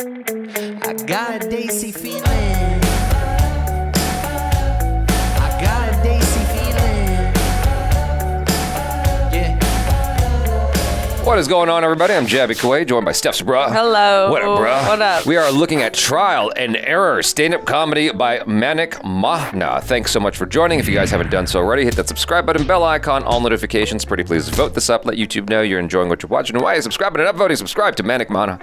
I got a Daisy feeling. I got a Daisy feeling. Yeah. What is going on, everybody? I'm Jabby Kuwait, joined by Steph's bruh. Hello. What up, bruh? What up? We are looking at Trial and Error, stand-up comedy by MANIK Mahna. Thanks so much for joining. If you guys haven't done so already, hit that subscribe button, bell icon, all notifications. Pretty please vote this up. Let YouTube know you're enjoying what you're watching. And while you're subscribing and upvoting, subscribe to MANIK Mahna.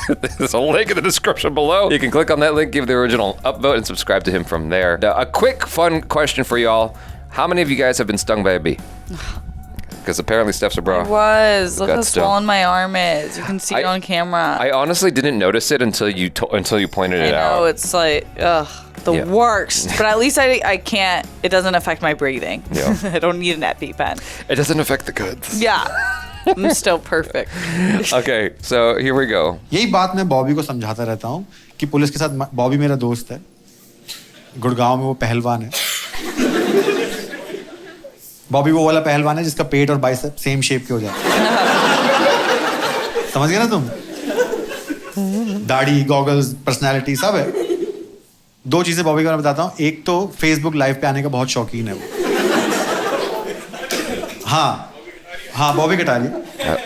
There's a link in the description below. You can click on that link, give the original upvote, and subscribe to him from there. Now, a quick, fun question for y'all. How many of you guys have been stung by a bee? Because apparently Steph's a bra. It was. Look got how stung. swollen my arm is. You can see it on camera. I honestly didn't notice it until you pointed it out. I know, it's like, the worst. But at least I can't, it doesn't affect my breathing. Yeah. I don't need an EpiPen. It doesn't affect the goods. Yeah. I'm still perfect. Okay, so here we go. यही बात मैं बॉबी को समझाता रहता हूँ कि police के साथ बॉबी मेरा दोस्त है, गुड़गांव में वो पहलवान है। बॉबी वो वाला पहलवान है जिसका पेट और बाइसेप सेम शेप के हो जाए। समझ गए ना तुम? दाढ़ी, गॉगल्स, पर्सनालिटी सब है। दो चीजें बॉबी के बारे में बताता हूँ। एक तो फेसबुक लाइव पे आने का बहुत शौकीन है वो। हाँ Bobby Kataria.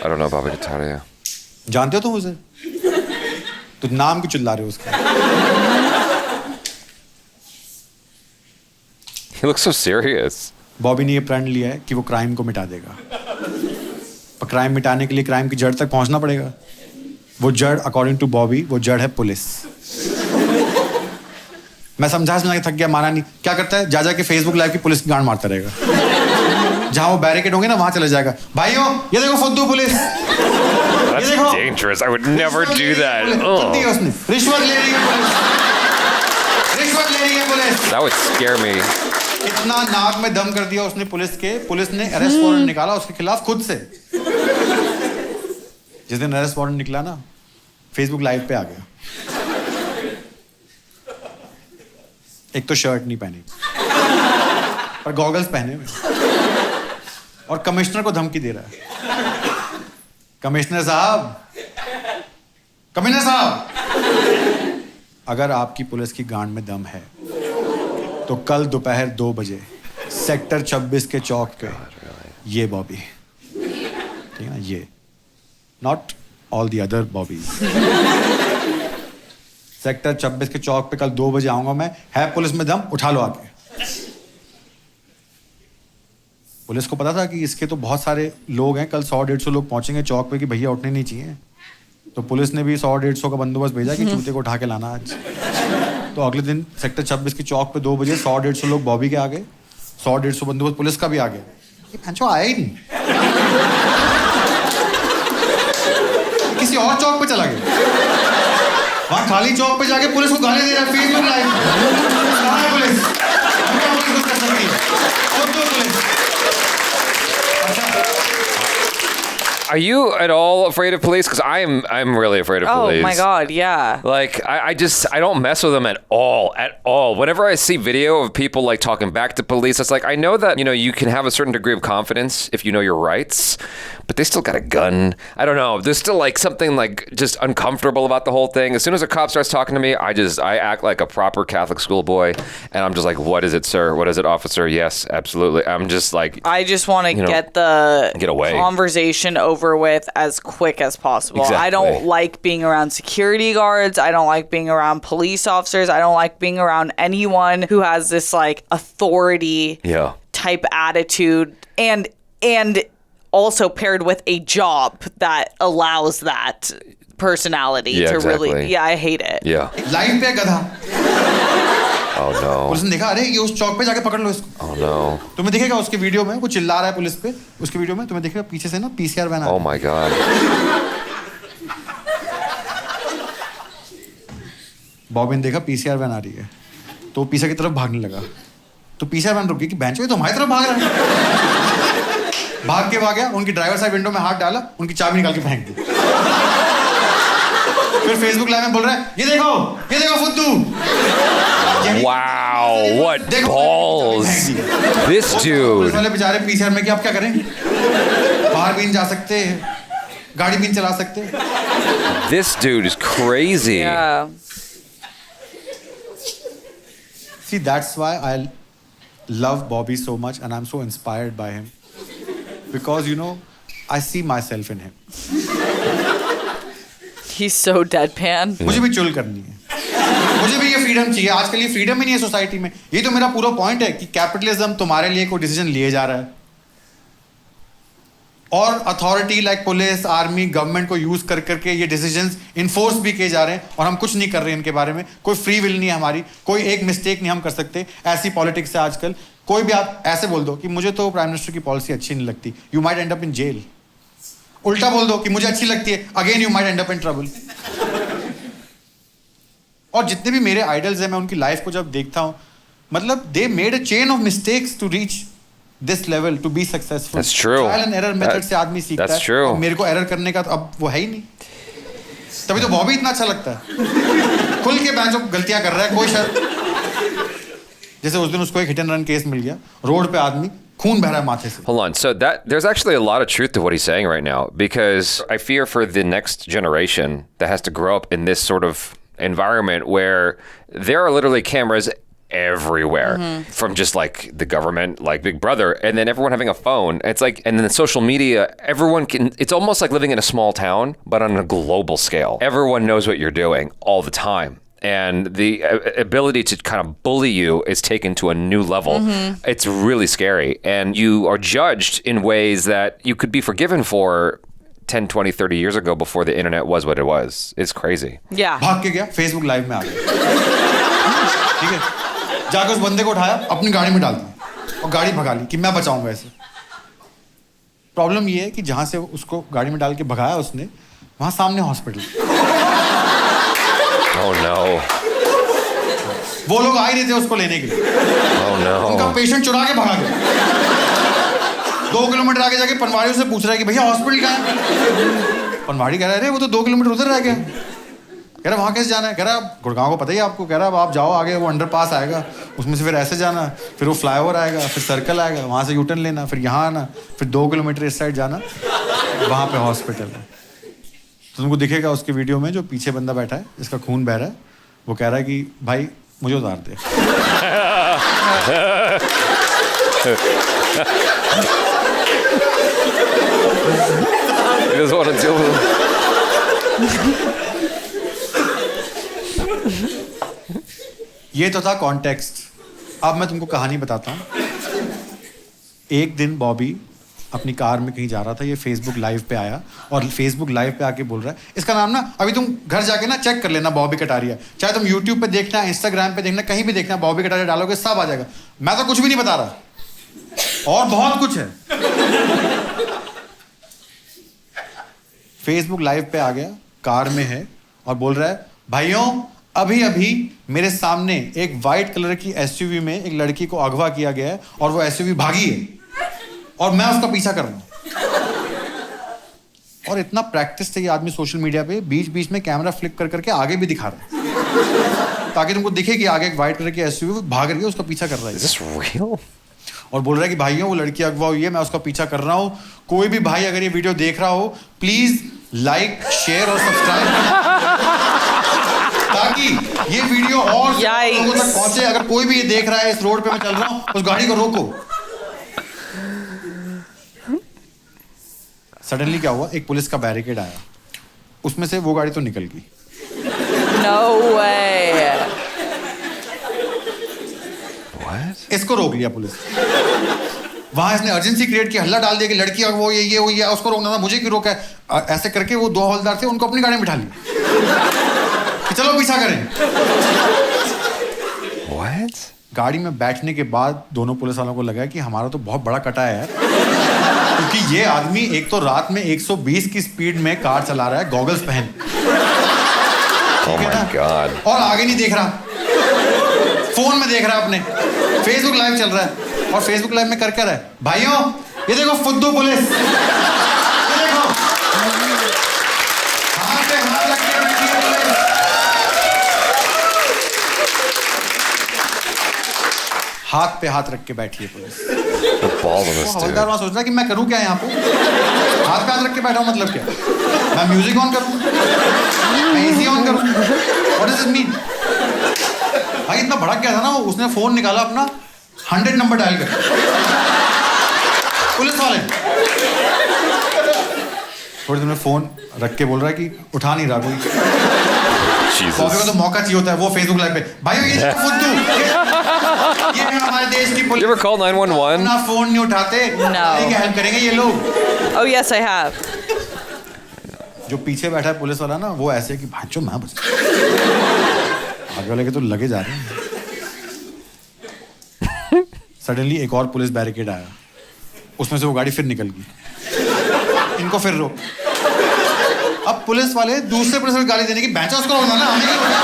I don't know Bobby Kataria. जानते हो तुम उसे? तो नाम क्यों चिल्ला रहे हो उसका? He looks so serious. Bobby ने ये प्रण लिया है कि वो क्राइम को मिटा देगा। पर क्राइम मिटाने के लिए क्राइम की जड़ तक पहुंचना पड़ेगा। वो जड़ अकॉर्डिंग टू बॉबी वो जड़ है पुलिस। मैं समझा के थक गया, माना नहीं। क्या करता है? जा के फेसबुक लाइव की पुलिस की गांड मारता रहेगा। जहां वो बैरिकेड होंगे ना वहां चले जाएगा। भाइयों ये देखो फुद्दू police. That's dangerous. I would never do that. उसने रिश्वत ले रही है पुलिस। रिश्वत ले रही है police. That would scare me. इतना नाक में दम कर दिया उसने पुलिस के, पुलिस ने अरेस्ट वारंट निकाला उसके खिलाफ खुद से। जिस दिन अरेस्ट वारंट निकला ना, फेसबुक लाइव पे आ गया। एक तो शर्ट नहीं पहनी पर गॉगल्स पहने हुए और कमिश्नर को धमकी दे रहा है। कमिश्नर साहब, अगर आपकी पुलिस की गांड में दम है तो कल दोपहर 2 बजे सेक्टर 26 के चौक पे ये बॉबी, ठीक है ना, ये, not all the other Bobby's. Sector 26 के चौक पे कल 2 बजे आऊंगा मैं। है पुलिस में दम? उठा लो आके। पुलिस को पता था कि इसके तो बहुत सारे लोग हैं, कल 100-150 लोग पहुंचेंगे चौक पे कि भैया उठने नहीं चाहिए। तो पुलिस ने भी 100-150 का बंदोबस्त भेजा कि चूते को उठा के लाना आज। तो अगले दिन सेक्टर 26 की चौक पे 2 बजे 100-150 लोग बॉबी के आ गए, 100-150 बंदोबस्त पुलिस का भी आ गया। ये भैंचो आया ही नहीं, किसी और चौक पे चला गया। वहां खाली चौक पे जाके पुलिस को गाली दे रहा है फेसबुक लाइव। कहां है पुलिस? क्या पुलिस कुछ कर सकती है? Police. Are you at all afraid of police? Because I'm really afraid of police. Oh my God, yeah. Like I don't mess with them at all. Whenever I see video of people like talking back to police, it's like I know that you can have a certain degree of confidence if you know your rights, but they still got a gun. I don't know. There's still like something like just uncomfortable about the whole thing. As soon as a cop starts talking to me, I act like a proper Catholic schoolboy, and I'm just like, "What is it, sir? What is it, officer? Yes, absolutely." I'm just like, I just want to get away. Conversation over with as quick as possible. Exactly. I don't like being around security guards. I don't like being around police officers. I don't like being around anyone who has this like authority type attitude and also paired with a job that allows that personality to exactly. really I hate it. Yeah. Live पे गधा। Oh no. Police ने देखा, अरे ये उस चौक पे जाके पकड़ लो इसको। Oh no. तुम्हें दिखेगा उसके वीडियो में वो चिल्ला रहा है पुलिस पे। उसके वीडियो में तुम्हें दिखेगा पीछे से ना PCR van. Oh my God. Bobby ने देखा पीसीआर वैन आ रही है तो पीछे की तरफ भागने लगा। तो पीसीआर वैन रुक गई कि बेंच पे तो हमारी तरफ भाग रहा है। भाग के भाग गया, उनकी ड्राइवर साइड विंडो में हाथ डाला, उनकी चाबी निकाल के फेंक दी। फिर फेसबुक लाइव में बोल रहा है, ये देखो फुद्दू। Wow, what balls. This dude. वाले बेचारे पीसीआर में कि आप क्या करें? बाहर भी नहीं जा सकते, गाड़ी भी नहीं चला सकते. This dude is crazy. Yeah. See, that's why I love Bobby so much and I'm so inspired by him. Because, you know, I see myself in him. He's so deadpan. मुझे भी चुल करनी है. मुझे भी ये फ्रीडम चाहिए. आजकल ये फ्रीडम ही नहीं है सोसाइटी में. ये तो मेरा पूरा पॉइंट है कि कैपिटलिज्म तुम्हारे लिए कोई डिसीजन लिए जा रहा है. और authority like police, army, government को यूज कर करके ये डिसीजंस इन्फोर्स भी किए जा रहे हैं और हम कुछ नहीं कर रहे हैं इनके बारे में. कोई फ्री विल नहीं है हमारी. कोई एक मिस्टेक नहीं हम कर सकते. ऐसी पॉलिटिक्स है आजकल. कोई भी आप ऐसे बोल दो कि मुझे तो प्राइम मिनिस्टर की पॉलिसी अच्छी नहीं लगती, you might end up in jail. उल्टा बोल दो कि मुझे अच्छी लगती है, again you might end up in trouble. और जितने भी मेरे आइडल्स हैं, मैं उनकी लाइफ को जब देखता हूं, मतलब they made a chain of mistakes to reach this level, to be successful. That's true. Trial and error method से आदमी सीखता That's है. true. और मेरे को एरर करने का तो अब वो है ही नहीं. तभी तो बॉबी इतना अच्छा लगता है. खुल के बैंचो गलतियां कर रहा है, कोई शर्त. जैसे उस दिन उसको एक हिट एंड रन केस मिल गया, रोड पे आदमी खून बह रहा है माथे से. Hold on. So there's actually a lot of truth to what he's saying right now, because I fear for the next generation that has to grow up in this sort of environment where there are literally cameras everywhere, from just like the government, like Big Brother, and then everyone having a phone. It's like, and then social media, everyone can, it's almost like living in a small town, but on a global scale. Everyone knows what you're doing all the time. And the ability to kind of bully you is taken to a new level. It's really scary. And you are judged in ways that you could be forgiven for 10, 20, 30 years ago before the internet was what it was. It's crazy. Yeah. भाग के गया, Facebook live में आ गया. ठीक है, जाकर उस बंदे को उठाया, अपनी गाड़ी में डाल दिया और गाड़ी भगा ली कि मैं बचाऊंगा ऐसे. प्रॉब्लम ये है कि जहां से उसको गाड़ी में डाल के भगाया उसने, वहां सामने हॉस्पिटल. Oh no. वो लोग आ ही नहीं थे उसको लेने के लिए. Oh no. उनका पेशेंट चुरा के भगा गया. 2 किलोमीटर आगे जाके पनवाड़ी से पूछ रहा है कि भैया हॉस्पिटल कहाँ है. पनवाड़ी कह रहा है अरे वो तो 2 किलोमीटर उधर रह गया. कह रहा वहाँ कैसे जाना है. कह रहा गुड़गांव को पता ही आपको. कह रहा आप जाओ आगे, वो अंडरपास आएगा, उसमें से फिर ऐसे जाना, फिर वो फ्लाईओवर आएगा, फिर सर्कल आएगा, वहाँ से यूटर्न लेना, फिर यहाँ आना, फिर 2 किलोमीटर इस साइड जाना, वहाँ पे हॉस्पिटल है. तो तुमको दिखेगा उसके वीडियो में जो पीछे बंदा बैठा है जिसका खून बह रहा है, वो कह रहा है कि भाई मुझे उतार दे. He doesn't want to deal with it. ये तो था कॉन्टेक्स्ट. अब मैं तुमको कहानी बताता हूँ. एक दिन बॉबी अपनी कार में कहीं जा रहा था. ये फेसबुक लाइव पे आया और फेसबुक लाइव पे आके बोल रहा है, इसका नाम ना अभी तुम घर जाके ना चेक कर लेना, बॉबी कटारिया. चाहे तुम यूट्यूब पे देखना, इंस्टाग्राम पे देखना, कहीं भी देखना, बॉबी कटारिया डालोगे सब आ जाएगा. मैं तो कुछ भी नहीं बता रहा, और बहुत कुछ है. फेसबुक लाइव पे आ गया, कार में है और बोल रहा है भाइयों अभी अभी मेरे सामने एक वाइट कलर की एसयूवी में एक लड़की को अगवा किया गया है और वो एसयूवी भागी है और मैं उसका पीछा कर रहा हूं. और इतना प्रैक्टिस से ये आदमी सोशल मीडिया पे बीच बीच में कैमरा फ्लिप कर करके आगे भी दिखा रहा है ताकि तुमको दिखे कि आगे एक वाइट कलर की एसयूवी भाग रही है, उसका पीछा कर रहा है. Is this real? और बोल रहा है कि भाइयों वो लड़की अगवा हुई है, मैं उसका पीछा कर रहा हूं. कोई भी भाई अगर ये वीडियो देख रहा हो प्लीज लाइक, शेयर और सब्सक्राइब ताकि ये वीडियो और लोगों तक पहुंचे. अगर कोई भी ये देख रहा है, इस रोड पे मैं चल रहा हूं, उस गाड़ी को रोको. सडनली क्या हुआ, एक पुलिस का बैरिकेड आया, उसमें से वो गाड़ी तो निकल गई. No way. What? इसको रोक लिया पुलिस. वहां इसने अर्जेंसी क्रिएट की, हल्ला डाल दिया कि लड़की वो ये हुई है, उसको रोकना था, मुझे क्यों रोका है. ऐसे करके वो 2 हवलदार थे, उनको अपनी गाड़ी में बिठा लिया कि चलो पीछा करें. What? गाड़ी में बैठने के बाद दोनों पुलिस वालों को लगा कि हमारा तो बहुत बड़ा कटा है यार, क्योंकि ये आदमी एक तो रात में 120 की स्पीड में कार चला रहा है, गॉगल्स पहन. Oh my God. और आगे नहीं देख रहा, फोन में देख रहा है अपने. फेसबुक लाइव चल रहा है और फेसबुक लाइव में कर क्या रहा है, भाइयों ये देखो फुद्दू पुलिस, ये देखो हाथ पे हाथ रख के बैठी है पुलिस. हाथ पे हाथ रख के बैठी है पुलिस. हवलदार वहाँ सोच रहा है कि मैं करूँ क्या यहाँ पे, हाथ पे हाथ रख के बैठा हूँ, मतलब क्या, मैं म्यूजिक ऑन करूँ, मैं एसी ऑन करूँ, व्हाट डज इट मीन? भाई इतना भड़क गया था ना, उसने फोन निकाला अपना, 100 नंबर डायल कर, पुलिस वाले। थोड़ी देर में फोन रख के बोल रहा है कि उठा नहीं रहा कोई। बॉबी को तो मौका चाहिए होता है, वो फेसबुक लाइव पे, भाई ये फुद्दू, ये हमारे देश की पुलिस। You ever call 911? ना फोन नहीं उठाते, नहीं हेल्प करेंगे ये लोग। Oh yes, I have. जो पीछे बैठा है पुलिस वाला ना, वो ऐसे है कि भांचो मैं बस, आगे वाले के तो लगे जा रहे हैं। सडनली एक और पुलिस बैरिकेड आया, उसमें से वो गाड़ी फिर निकल गई, इनको फिर रोक। अब पुलिस वाले दूसरे पुलिस वाले गाली देने की, बेंचा उसको रोकना ना, हमें क्यों रोकना?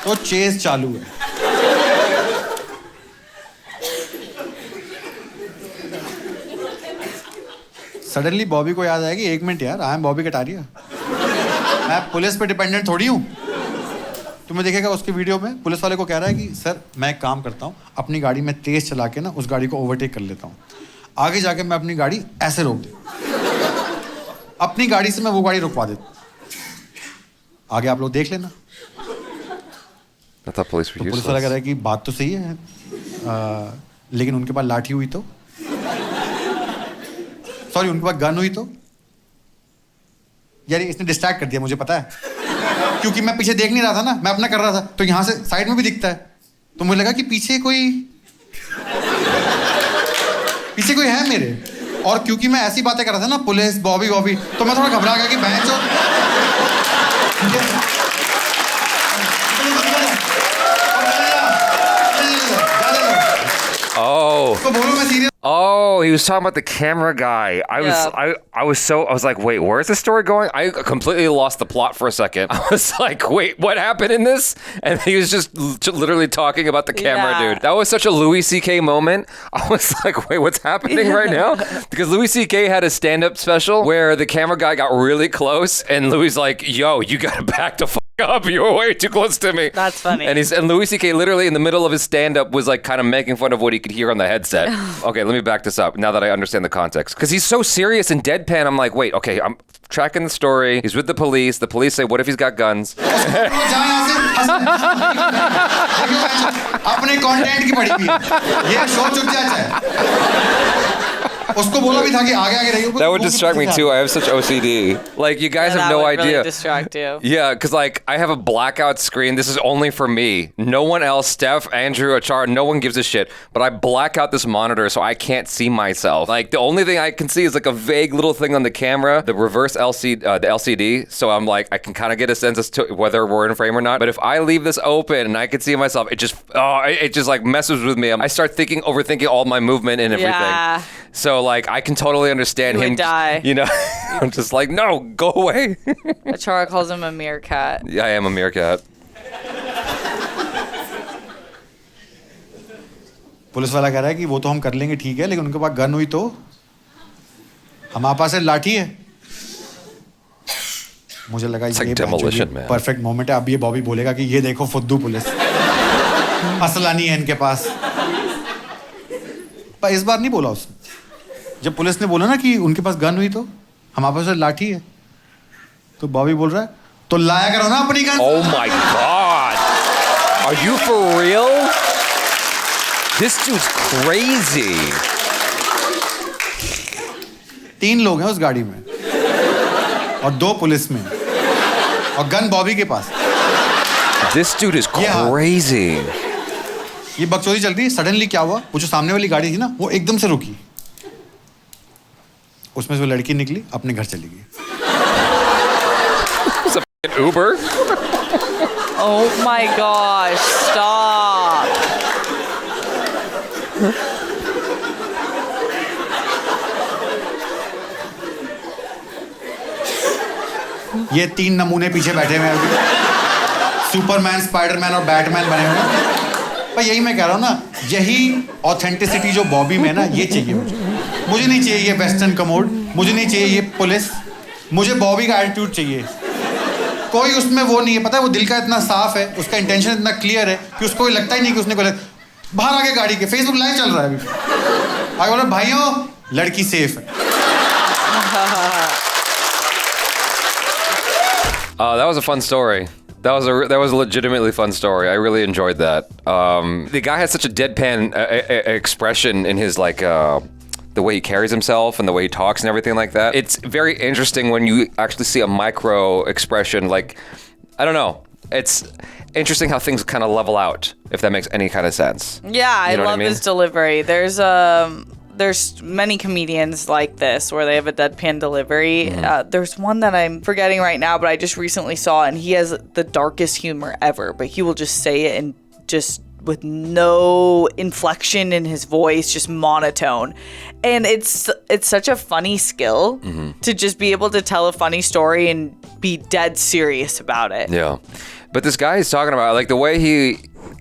तो चेस चालू है। सडनली बॉबी को याद आया कि 1 मिनट यार, आई एम बॉबी कटारिया, मैं पुलिस पे डिपेंडेंट थोड़ी हूं। तुम्हें देखेगा उसकी वीडियो में पुलिस वाले को कह रहा है कि सर मैं एक काम करता हूँ, अपनी गाड़ी में तेज चला के ना उस गाड़ी को ओवरटेक कर लेता हूँ, आगे जाके मैं अपनी गाड़ी ऐसे रोक दे, अपनी गाड़ी से मैं वो गाड़ी रुकवा देता, आगे आप लोग देख लेना। तो पुलिस वाला कह रहा है कि बात तो सही है, लेकिन उनके पास लाठी हुई तो, सॉरी उनके पास गन हुई तो, यार इसने डिस्ट्रैक्ट कर दिया, मुझे पता है, क्योंकि मैं पीछे देख नहीं रहा था ना, मैं अपना कर रहा था, तो यहाँ से साइड में भी दिखता है, तो मुझे लगा कि पीछे कोई है मेरे, और क्योंकि मैं ऐसी बातें कर रहा था ना, पुलिस बॉबी, तो मैं थोड़ा घबरा गया कि बहन चो, Oh, he was talking about the camera guy. I was like, wait, where's the story going? I completely lost the plot for a second. I was like, wait, what happened in this? And he was just literally talking about the camera dude. That was such a Louis C.K. moment. I was like, wait, what's happening right now? Because Louis C.K. had a stand-up special where the camera guy got really close, and Louis like, yo, you gotta back the up, you were way too close to me. That's funny. And Louis C.K. literally in the middle of his stand-up was like kind of making fun of what he could hear on the headset. Okay, let me back this up now that I understand the context. Because he's so serious and deadpan, I'm like, wait, okay, I'm tracking the story. He's with the police. The police say, what if he's got guns? अपने content की पड़ी हुई ये show चुक जाता है उसको बोला भी था कि आगे आगे रहिए that would distract me too. I have such OCD. Like you guys have no idea. Really distract you. Yeah, because like I have a blackout screen. This is only for me. No one else, Steph, Andrew, Achar, no one gives a shit. But I black out this monitor so I can't see myself. Like the only thing I can see is like a vague little thing on the camera, the reverse LCD. So I'm like I can kind of get a sense as to whether we're in frame or not. But if I leave this open and I can see myself, it just like messes with me. I start overthinking all my movement and everything. Yeah. So like I can totally understand you him. Would die. You know, I'm just like, no, go away. Achara calls him a meerkat. Yeah, I am a meerkat. Police वाला कह रहा है कि वो तो हम कर लेंगे ठीक है लेकिन उनके पास गन हुई तो हमारे पास है लाठी है मुझे लगा ये परफेक्ट मोमेंट है अब ये बॉबी बोलेगा कि ये देखो फुद्दू पुलिस असला नहीं है इनके पास पर इस बार नहीं बोला उसने जब पुलिस ने बोला ना कि उनके पास गन हुई तो हमारे पास लाठी है तो बॉबी बोल रहा है तो लाया करो ना अपनी gun Oh my god Are you for real This dude's crazy 3 लोग हैं उस गाड़ी में और 2 पुलिस में और गन बॉबी के पास This dude is crazy ये बकचोदी चल रही है सडनली क्या हुआ वो जो सामने वाली गाड़ी थी ना वो एकदम से रुकी उसमें से वो लड़की निकली अपने घर चली गई Uber Oh my gosh stop ये 3 नमूने पीछे बैठे हुए हैं सुपरमैन स्पाइडरमैन और बैटमैन बने हुए हैं पर यही मैं कह रहा हूँ ना यही ऑथेंटिसिटी जो बॉबी में ना ये चाहिए मुझे नहीं चाहिए ये वेस्टर्न कमोड मुझे नहीं चाहिए ये पुलिस मुझे बॉबी का एटीट्यूड चाहिए कोई उसमें वो नहीं है, पता है वो दिल का इतना साफ है, उसका इंटेंशन इतना क्लियर है कि उसको लगता ही नहीं कि उसने को बाहर आके गाड़ी के फेसबुक लाइव चल रहा है अभी, आगे बोला भाइयों लड़की सेफ है. That was a fun story. That was a legitimately fun story. I really enjoyed that. The guy has such a deadpan expression in his like the way he carries himself and the way he talks and everything like that. It's very interesting when you actually see a micro expression. Like, I don't know. It's interesting how things kind of level out, if that makes any kind of sense. Yeah, you know I love his delivery. There's many comedians like this where they have a deadpan delivery. There's one that I'm forgetting right now, but I just recently saw, and he has the darkest humor ever, but he will just say it and just with no inflection in his voice, just monotone. And it's such a funny skill to just be able to tell a funny story and be dead serious about it. Yeah. But this guy is talking about like the way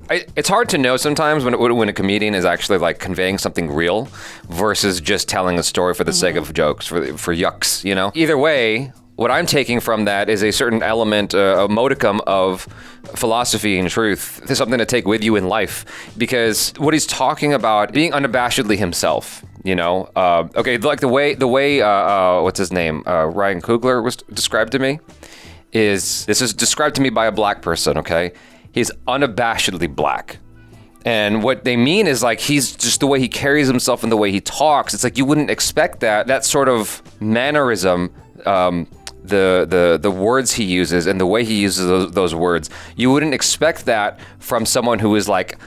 it's hard to know sometimes when a comedian is actually like conveying something real versus just telling a story for the sake of jokes, for yucks, you know? Either way, what I'm taking from that is a certain element, a modicum of philosophy and truth. There's something to take with you in life, because what he's talking about, being unabashedly himself, you know? Okay, like the way what's his name? Ryan Coogler was described to me. This is described to me by a black person, okay? He's unabashedly black. And what they mean is like he's just the way he carries himself and the way he talks. It's like you wouldn't expect that sort of mannerism, the words he uses and the way he uses those words. You wouldn't expect that from someone who is like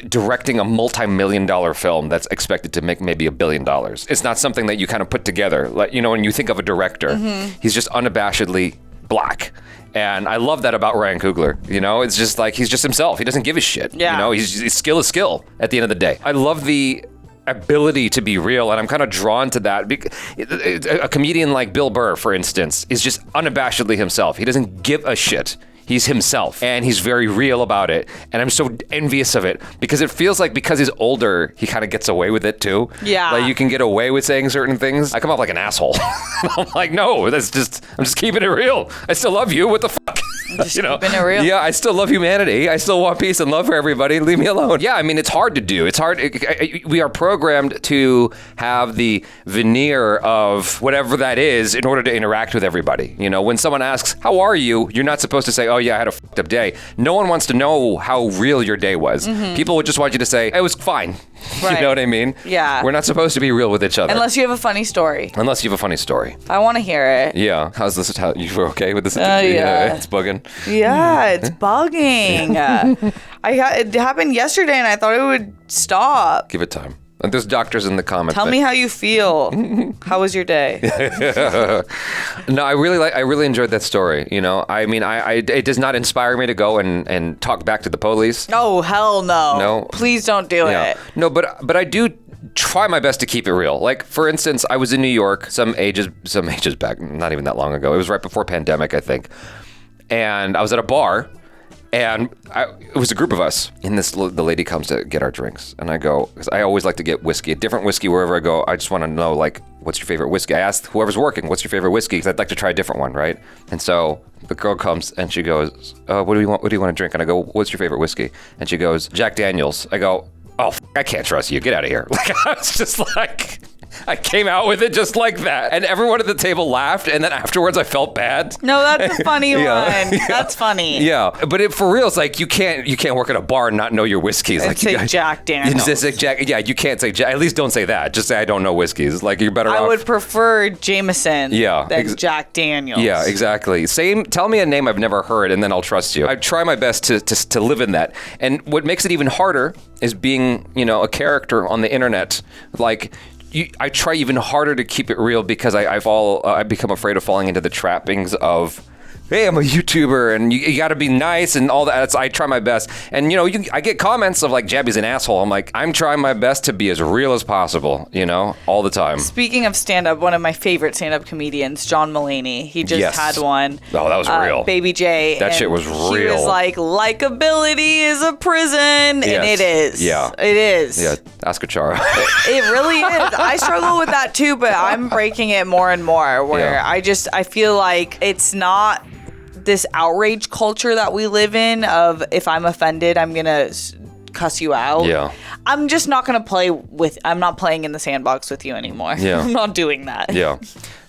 directing a multi-million-dollar film that's expected to make maybe $1 billion. It's not something that you kind of put together. Like, you know, when you think of a director, he's just unabashedly black. And I love that about Ryan Coogler. You know, it's just like he's just himself. He doesn't give a shit. Yeah. You know, his skill is skill at the end of the day. I love the ability to be real, and I'm kind of drawn to that. A comedian like Bill Burr, for instance, is just unabashedly himself. He doesn't give a shit. He's himself, and he's very real about it. And I'm so envious of it because it feels like because he's older, he kind of gets away with it too. Yeah. Like you can get away with saying certain things. I come off like an asshole. I'm like, no, I'm just keeping it real. I still love you. What the fuck? Just keeping it real. Yeah, I still love humanity. I still want peace and love for everybody. Leave me alone. Yeah, I mean, it's hard to do. It's hard. We are programmed to have the veneer of whatever that is in order to interact with everybody. You know, when someone asks, how are you? You're not supposed to say, oh yeah, I had a fucked up day. No one wants to know how real your day was. People would just want you to say, it was fine. Right. You know what I mean? Yeah. We're not supposed to be real with each other. Unless you have a funny story. Unless you have a funny story. I want to hear it. Yeah. How's this? You were okay with this? Yeah. It's bugging. Yeah, it's bugging. It happened yesterday, and I thought it would stop. Give it time. And there's doctors in the comments. Tell me how you feel. How was your day? No, I really enjoyed that story. You know, I mean, it does not inspire me to go and talk back to the police. Oh, hell no. No. Please don't do it. No, but I do try my best to keep it real. Like, for instance, I was in New York some ages back, not even that long ago. It was right before pandemic, I think. And I was at a bar. And it was a group of us. And the lady comes to get our drinks. And I go, because I always like to get whiskey, a different whiskey wherever I go. I just want to know, like, what's your favorite whiskey? I asked whoever's working, what's your favorite whiskey? Because I'd like to try a different one, right? And so the girl comes and she goes, what do you want to drink? And I go, what's your favorite whiskey? And she goes, Jack Daniels. I go, oh, I can't trust you. Get out of here. Like, I was just like... I came out with it just like that. And everyone at the table laughed. And then afterwards, I felt bad. No, that's a funny one. Yeah. That's funny. Yeah. But for real, it's like you can't work at a bar and not know your whiskeys. Like say Jack Daniels. You say Jack. Yeah, you can't say Jack. At least don't say that. Just say I don't know whiskeys. Like you're better off. I would prefer Jameson than Jack Daniels. Yeah, exactly. Tell me a name I've never heard and then I'll trust you. I try my best to live in that. And what makes it even harder is being, you know, a character on the internet. Like, I try even harder to keep it real because I become afraid of falling into the trappings of, hey, I'm a YouTuber and you got to be nice and all that. I try my best. And, you know, I get comments of like, Jabby's an asshole. I'm like, I'm trying my best to be as real as possible, you know, all the time. Speaking of stand-up, one of my favorite stand-up comedians, John Mulaney, he just had one. Oh, that was real. Baby J. That shit was real. He was like, likability is a prison. And it is. Yeah. It is. Yeah. Ask Achara. It really is. I struggle with that too, but I'm breaking it more and more where I feel like it's not this outrage culture that we live in of if I'm offended, I'm going to cuss you out. Yeah. I'm just not going to I'm not playing in the sandbox with you anymore. Yeah. I'm not doing that. Yeah.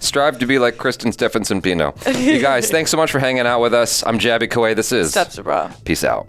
Strive to be like Kristen Stephenson Pino. You guys, thanks so much for hanging out with us. I'm Jabby Kawai. This is Steps, bro. Peace out.